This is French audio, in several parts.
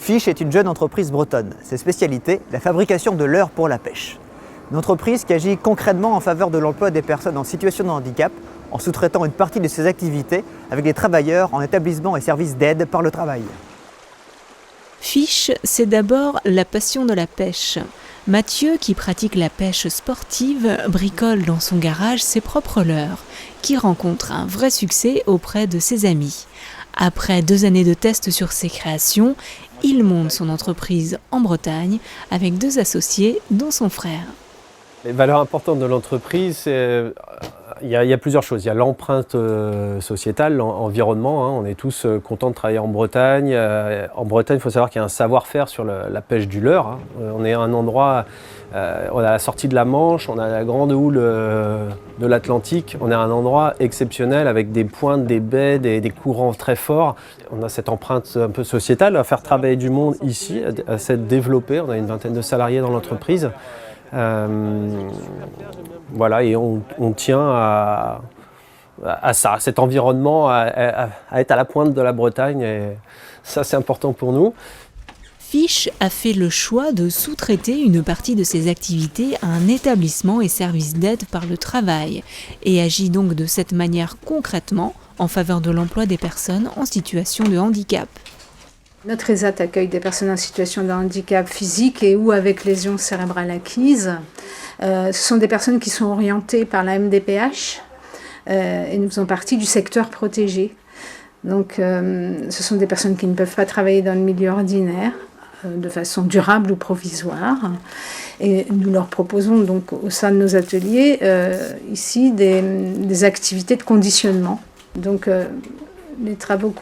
Fish est une jeune entreprise bretonne. Ses spécialités, la fabrication de leurres pour la pêche. Une entreprise qui agit concrètement en faveur de l'emploi des personnes en situation de handicap en sous-traitant une partie de ses activités avec des travailleurs en établissement et services d'aide par le travail. Fish, c'est d'abord la passion de la pêche. Mathieu, qui pratique la pêche sportive, bricole dans son garage ses propres leurres, qui rencontrent un vrai succès auprès de ses amis. Après 2 années de tests sur ses créations, il monte son entreprise en Bretagne avec 2 associés, dont son frère. Les valeurs importantes de l'entreprise, il y a plusieurs choses. Il y a l'empreinte sociétale, l'environnement. On est tous contents de travailler en Bretagne. En Bretagne, il faut savoir qu'il y a un savoir-faire sur la pêche du leurre. On est à un endroit, on a la sortie de la Manche, on a la grande houle de l'Atlantique. On est à un endroit exceptionnel avec des pointes, des baies, des courants très forts. On a cette empreinte un peu sociétale à faire travailler du monde ici, à s'être développé. On a une 20aine de salariés dans l'entreprise. Voilà, et on tient à ça, à cet environnement, à être à la pointe de la Bretagne, et ça c'est important pour nous. Fish a fait le choix de sous-traiter une partie de ses activités à un établissement et service d'aide par le travail et agit donc de cette manière concrètement en faveur de l'emploi des personnes en situation de handicap. Notre ESAT accueille des personnes en situation de handicap physique et ou avec lésions cérébrales acquises. Ce sont des personnes qui sont orientées par la MDPH et nous faisons partie du secteur protégé. Donc, ce sont des personnes qui ne peuvent pas travailler dans le milieu ordinaire de façon durable ou provisoire. Et nous leur proposons donc au sein de nos ateliers ici des activités de conditionnement. Donc, les travaux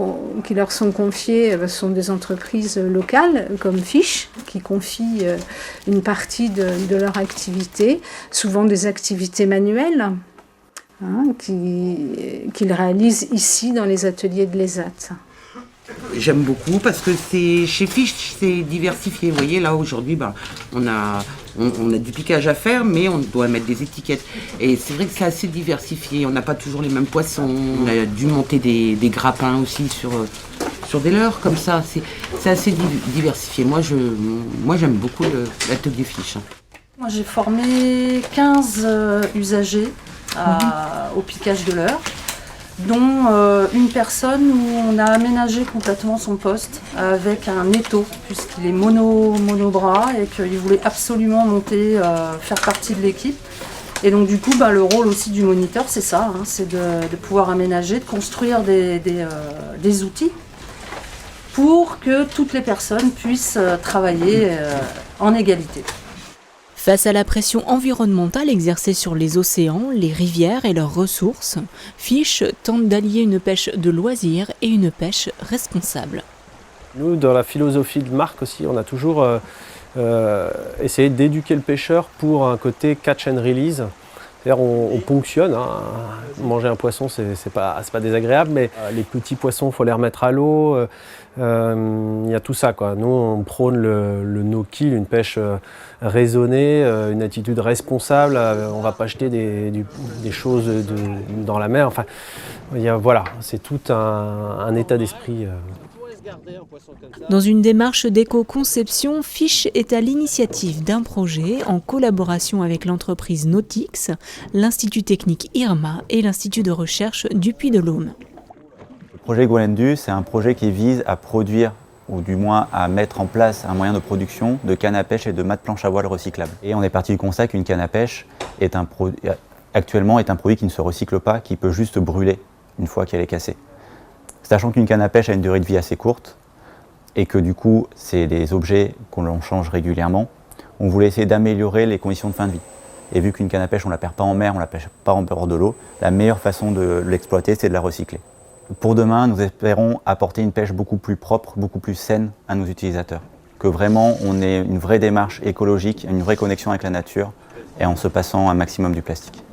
qui leur sont confiés sont des entreprises locales comme Fish qui confient une partie de leur activité, souvent des activités manuelles qu'ils réalisent ici dans les ateliers de l'ESAT. J'aime beaucoup parce que chez Fish, c'est diversifié. Vous voyez, là aujourd'hui, on a du piquage à faire, mais on doit mettre des étiquettes. Et c'est vrai que c'est assez diversifié. On n'a pas toujours les mêmes poissons. On a dû monter des grappins aussi sur des leurres comme ça. C'est assez diversifié. Moi, j'aime beaucoup l'atelier Fish. Moi, j'ai formé 15 usagers au piquage de leurres, dont une personne où on a aménagé complètement son poste avec un étau, puisqu'il est monobras et qu'il voulait absolument monter, faire partie de l'équipe. Et donc du coup, le rôle aussi du moniteur, c'est ça, c'est de pouvoir aménager, de construire des outils pour que toutes les personnes puissent travailler en égalité. Face à la pression environnementale exercée sur les océans, les rivières et leurs ressources, Fish tente d'allier une pêche de loisir et une pêche responsable. Nous, dans la philosophie de marque aussi, on a toujours essayé d'éduquer le pêcheur pour un côté catch and release. C'est-à-dire on ponctionne, manger un poisson c'est pas désagréable, mais les petits poissons, il faut les remettre à l'eau, il y a tout ça, quoi. Nous on prône le no-kill, une pêche raisonnée, une attitude responsable, on ne va pas jeter des choses dans la mer, enfin, voilà, c'est tout un état d'esprit. Dans une démarche d'éco-conception, Fish est à l'initiative d'un projet en collaboration avec l'entreprise Nautix, l'Institut technique IRMA et l'Institut de recherche du Puy-de-Dôme. Le projet Golendu, c'est un projet qui vise à produire, ou du moins à mettre en place un moyen de production de canne à pêche et de mâts de planche à voile recyclables. Et on est parti du constat qu'une canne à pêche actuellement est un produit qui ne se recycle pas, qui peut juste brûler une fois qu'elle est cassée. Sachant qu'une canne à pêche a une durée de vie assez courte et que du coup, c'est des objets qu'on change régulièrement, on voulait essayer d'améliorer les conditions de fin de vie. Et vu qu'une canne à pêche, on ne la perd pas en mer, on ne la pêche pas en bord de l'eau, la meilleure façon de l'exploiter, c'est de la recycler. Pour demain, nous espérons apporter une pêche beaucoup plus propre, beaucoup plus saine à nos utilisateurs. Que vraiment, on ait une vraie démarche écologique, une vraie connexion avec la nature et en se passant un maximum du plastique.